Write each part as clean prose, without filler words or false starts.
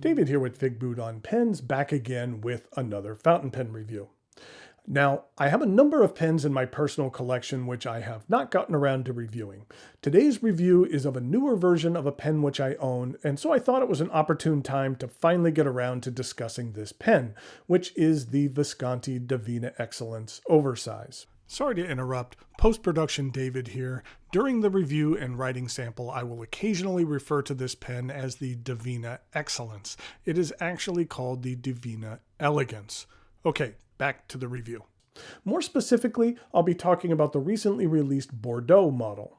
David here with Figboot on Pens, back again with another fountain pen review. Now, I have a number of pens in my personal collection which I have not gotten around to reviewing. Today's review is of a newer version of a pen which I own, and so I thought it was an opportune time to finally get around to discussing this pen, which is the Visconti Divina Elegance Oversize. Sorry to interrupt, post-production David here. During the review and writing sample, I will occasionally refer to this pen as the Divina Elegance. It is actually called the Divina Elegance. Okay, back to the review. More specifically, I'll be talking about the recently released Bordeaux model.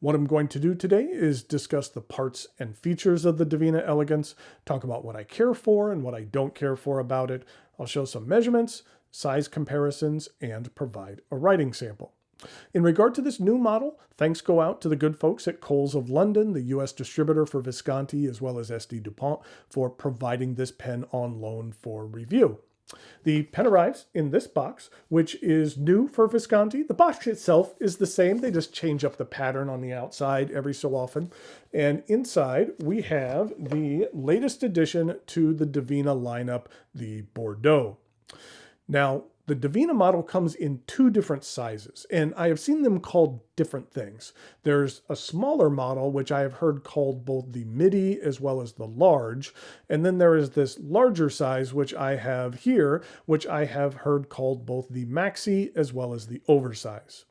What I'm going to do today is discuss the parts and features of the Divina Elegance, talk about what I care for and what I don't care for about it. I'll show some measurements, size comparisons, and provide a writing sample. In regard to this new model, thanks go out to the good folks at Coles of London, the US distributor for Visconti, as well as SD DuPont, for providing this pen on loan for review. The pen arrives in this box, which is new for Visconti. The box itself is the same. They just change up the pattern on the outside every so often. And inside, we have the latest addition to the Divina lineup, the Bordeaux. Now, the Divina model comes in two different sizes, and I have seen them called different things. There's a smaller model, which I have heard called both the midi as well as the large, and then there is this larger size, which I have here, which I have heard called both the maxi as well as the oversize.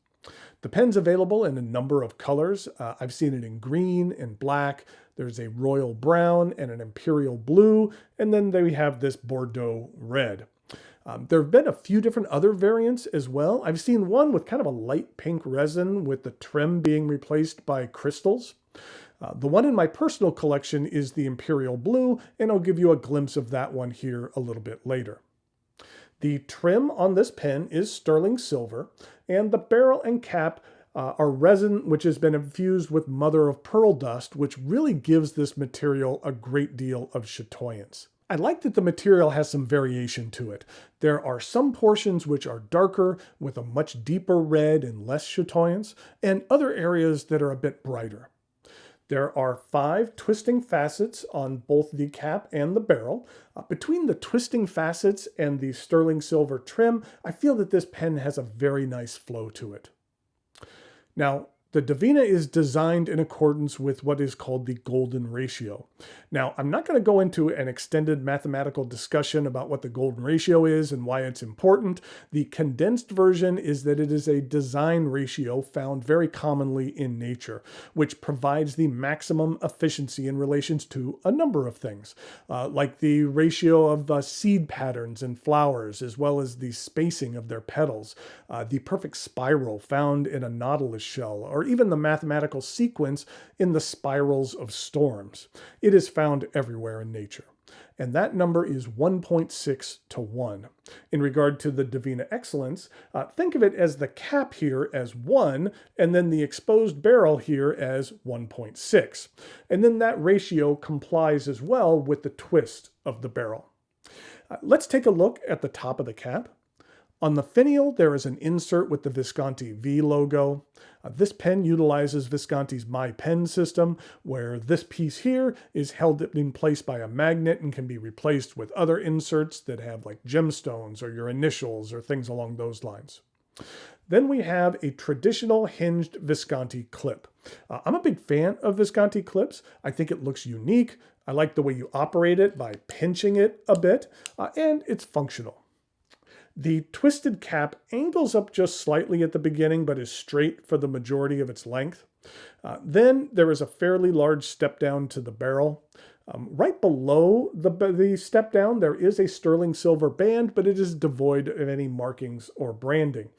The pen's available in a number of colors. I've seen it in green and black. There's a royal brown and an imperial blue, and then we have this Bordeaux red. There have been a few different other variants as well. I've seen one with kind of a light pink resin with the trim being replaced by crystals. The one in my personal collection is the imperial blue, and I'll give you a glimpse of that one here a little bit later. The trim on this pen is sterling silver, and the barrel and cap are resin which has been infused with mother of pearl dust, which really gives this material a great deal of chatoyance. I like that the material has some variation to it. There are some portions which are darker with a much deeper red and less chatoyance, and other areas that are a bit brighter. There are 5 twisting facets on both the cap and the barrel. Between the twisting facets and the sterling silver trim, I feel that this pen has a very nice flow to it. Now, the Divina is designed in accordance with what is called the golden ratio. Now, I'm not going to go into an extended mathematical discussion about what the golden ratio is and why it's important. The condensed version is that it is a design ratio found very commonly in nature, which provides the maximum efficiency in relation to a number of things, like the ratio of seed patterns and flowers, as well as the spacing of their petals, the perfect spiral found in a nautilus shell, or even the mathematical sequence in the spirals of storms. It is found everywhere in nature. And that number is 1.6 to 1. In regard to the Divina Elegance, think of it as the cap here as 1, and then the exposed barrel here as 1.6. And then that ratio complies as well with the twist of the barrel. Let's take a look at the top of the cap. On the finial, there is an insert with the Visconti V logo. This pen utilizes Visconti's My Pen system, where this piece here is held in place by a magnet and can be replaced with other inserts that have like gemstones or your initials or things along those lines. Then we have a traditional hinged Visconti clip. I'm a big fan of Visconti clips. I think it looks unique. I like the way you operate it by pinching it a bit, and it's functional. The twisted cap angles up just slightly at the beginning, but is straight for the majority of its length. Then there is a fairly large step down to the barrel. Right below the step down, there is a sterling silver band, but it is devoid of any markings or branding.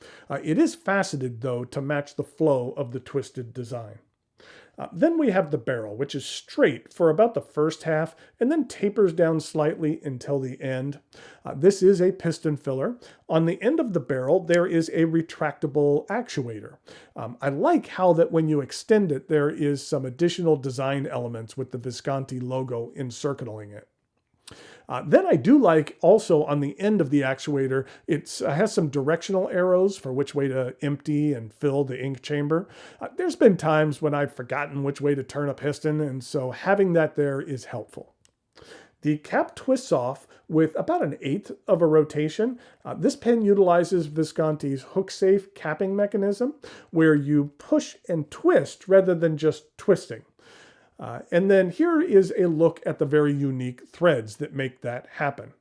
It is faceted, though, to match the flow of the twisted design. Then we have the barrel, which is straight for about the first half and then tapers down slightly until the end. This is a piston filler. On the end of the barrel, there is a retractable actuator. I like how that when you extend it, there is some additional design elements with the Visconti logo encircling it. Then I do like also on the end of the actuator, it has some directional arrows for which way to empty and fill the ink chamber. There's been times when I've forgotten which way to turn a piston, and so having that there is helpful. The cap twists off with about 1/8 of a rotation. This pen utilizes Visconti's hook-safe capping mechanism, where you push and twist rather than just twisting. And then here is a look at the very unique threads that make that happen.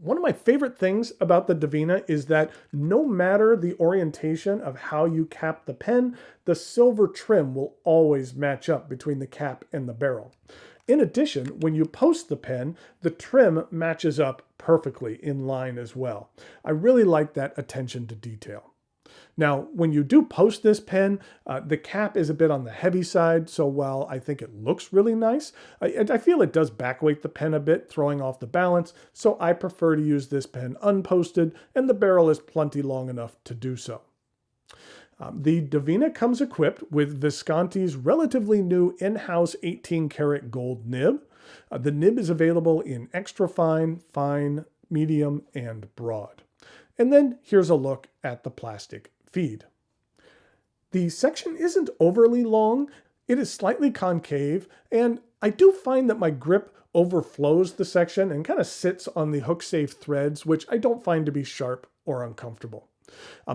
One of my favorite things about the Divina is that no matter the orientation of how you cap the pen, the silver trim will always match up between the cap and the barrel. In addition, when you post the pen, the trim matches up perfectly in line as well. I really like that attention to detail. Now, when you do post this pen, the cap is a bit on the heavy side, so while I think it looks really nice, I feel it does backweight the pen a bit, throwing off the balance, so I prefer to use this pen unposted, and the barrel is plenty long enough to do so. The Divina comes equipped with Visconti's relatively new in-house 18-karat gold nib. The nib is available in extra fine, fine, medium, and broad. And then here's a look at the plastic feed. The section isn't overly long, it is slightly concave, and I do find that my grip overflows the section and kind of sits on the hook-safe threads, which I don't find to be sharp or uncomfortable.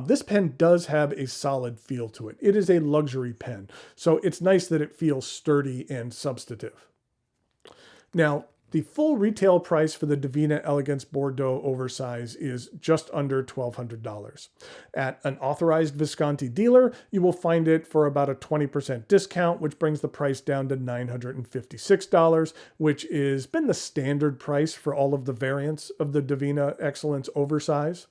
This pen does have a solid feel to it. It is a luxury pen, so it's nice that it feels sturdy and substantive. Now, the full retail price for the Divina Elegance Bordeaux oversize is just under $1,200. At an authorized Visconti dealer, you will find it for about a 20% discount, which brings the price down to $956, which has been the standard price for all of the variants of the Divina Excellence oversize.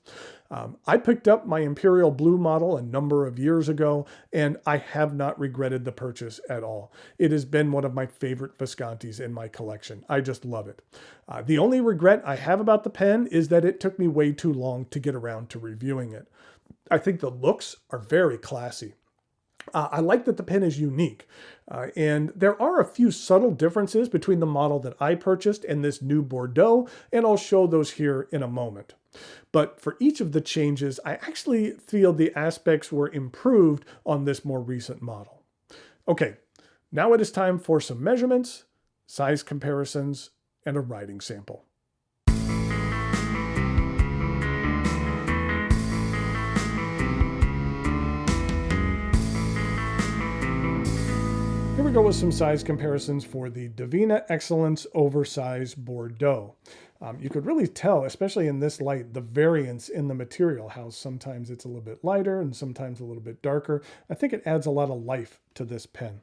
I picked up my Imperial Blue model a number of years ago, and I have not regretted the purchase at all. It has been one of my favorite Viscontis in my collection. I just love it. The only regret I have about the pen is that it took me way too long to get around to reviewing it. I think the looks are very classy. I like that the pen is unique, and there are a few subtle differences between the model that I purchased and this new Bordeaux, and I'll show those here in a moment. But for each of the changes, I actually feel the aspects were improved on this more recent model. Okay, now it is time for some measurements, size comparisons, and a writing sample. Here we go with some size comparisons for the Divina Excellence Oversize Bordeaux. You could really tell, especially in this light, the variance in the material, how sometimes it's a little bit lighter and sometimes a little bit darker. I think it adds a lot of life to this pen.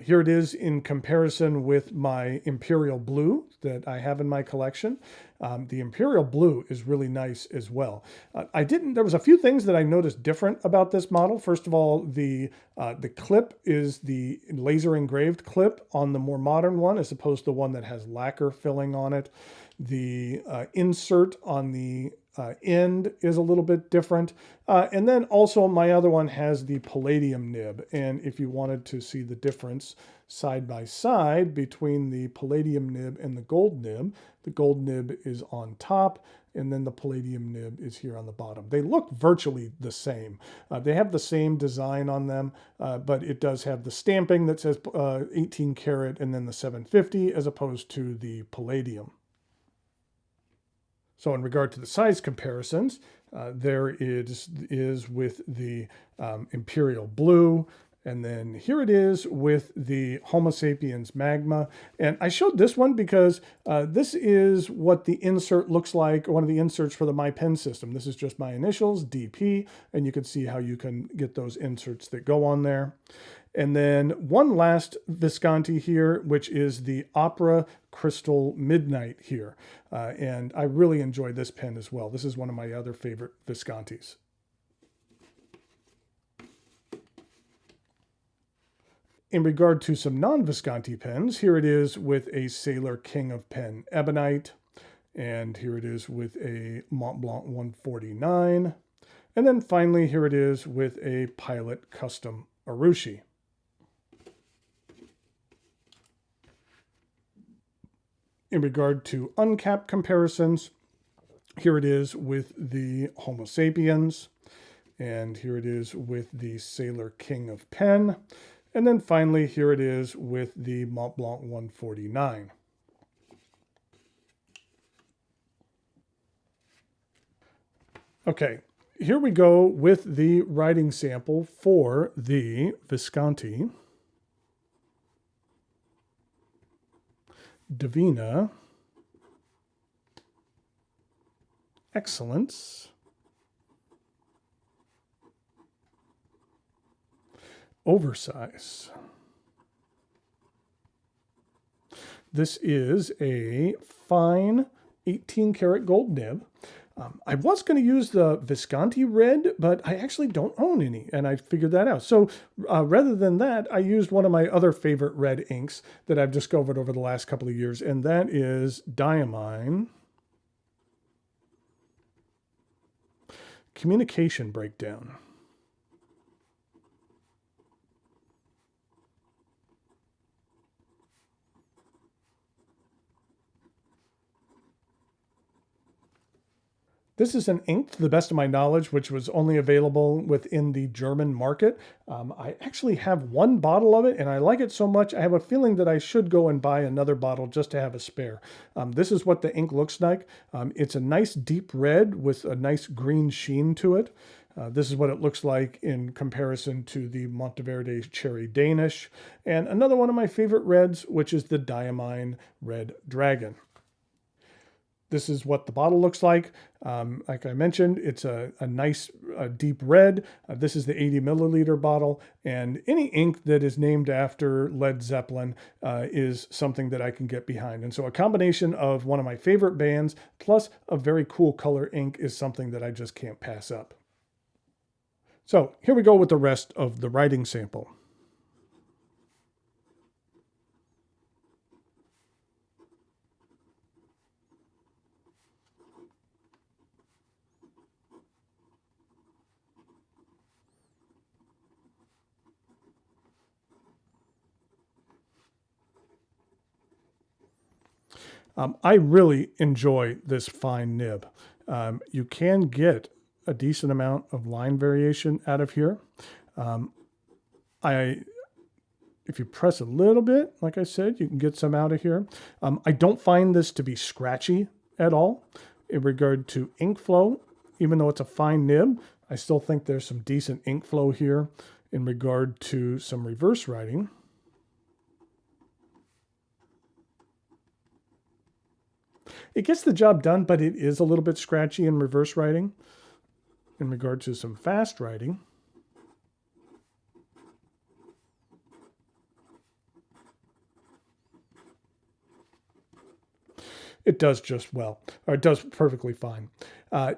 Here it is in comparison with my Imperial Blue that I have in my collection. The Imperial Blue is really nice as well. There was a few things that I noticed different about this model. First of all, the clip is the laser engraved clip on the more modern one, as opposed to the one that has lacquer filling on it. The insert on the end is a little bit different. And then also my other one has the palladium nib. And if you wanted to see the difference side by side between the palladium nib and the gold nib is on top, and then the palladium nib is here on the bottom. They look virtually the same. They have the same design on them, but it does have the stamping that says 18 karat and then the 750 as opposed to the palladium. So in regard to the size comparisons, there it is with the Imperial Blue, and then here it is with the Homo sapiens Magma. And I showed this one because this is what the insert looks like, one of the inserts for the My Pen system. This is just my initials, DP, and you can see how you can get those inserts that go on there. And then one last Visconti here, which is the Opera Crystal Midnight here. And I really enjoy this pen as well. This is one of my other favorite Viscontis. In regard to some non-Visconti pens, here it is with a Sailor King of Pen Ebonite. And here it is with a Mont Blanc 149. And then finally, here it is with a Pilot Custom Urushi. In regard to uncapped comparisons, here it is with the Homo sapiens, and here it is with the Sailor King of Pen, and then finally here it is with the Mont Blanc 149. Okay, here we go with the writing sample for the Visconti Divina Excellence Oversize. This is a fine 18 karat gold nib. I was going to use the Visconti red, but I actually don't own any, and I figured that out. So rather than that, I used one of my other favorite red inks that I've discovered over the last couple of years, and that is Diamine Communication Breakdown. This is an ink, to the best of my knowledge, which was only available within the German market. I actually have one bottle of it, and I like it so much, I have a feeling that I should go and buy another bottle just to have a spare. This is what the ink looks like. It's a nice deep red with a nice green sheen to it. This is what it looks like in comparison to the Monteverde Cherry Danish. And another one of my favorite reds, which is the Diamine Red Dragon. This is what the bottle looks like. Like I mentioned, it's a nice deep red. This is the 80 milliliter bottle, and any ink that is named after Led Zeppelin is something that I can get behind. And so a combination of one of my favorite bands plus a very cool color ink is something that I just can't pass up. So here we go with the rest of the writing sample. I really enjoy this fine nib. You can get a decent amount of line variation out of here. If you press a little bit, like I said, you can get some out of here. I don't find this to be scratchy at all. In regard to ink flow, even though it's a fine nib, I still think there's some decent ink flow here in regard to some reverse writing. It gets the job done, but it is a little bit scratchy in reverse writing. In regard to some fast writing, it does just well, or it does perfectly fine.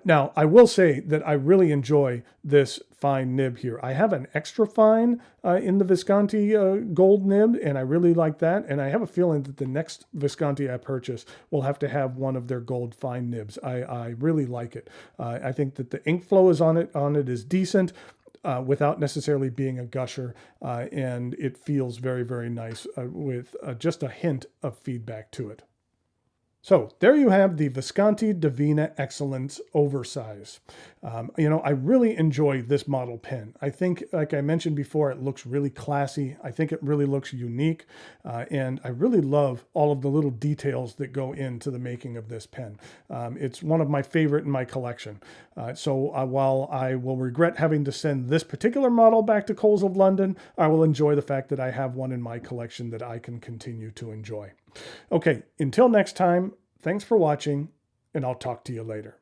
Now, I will say that I really enjoy this fine nib here. I have an extra fine in the Visconti gold nib, and I really like that. And I have a feeling that the next Visconti I purchase will have to have one of their gold fine nibs. I really like it. I think that the ink flow is on it is decent. Without necessarily being a gusher, and it feels very, very nice with just a hint of feedback to it. So there you have the Visconti Divina Excellence Oversize. I really enjoy this model pen. I think, like I mentioned before, it looks really classy. I think it really looks unique. And I really love all of the little details that go into the making of this pen. It's one of my favorite in my collection. So while I will regret having to send this particular model back to Coles of London, I will enjoy the fact that I have one in my collection that I can continue to enjoy. Okay, until next time, thanks for watching, and I'll talk to you later.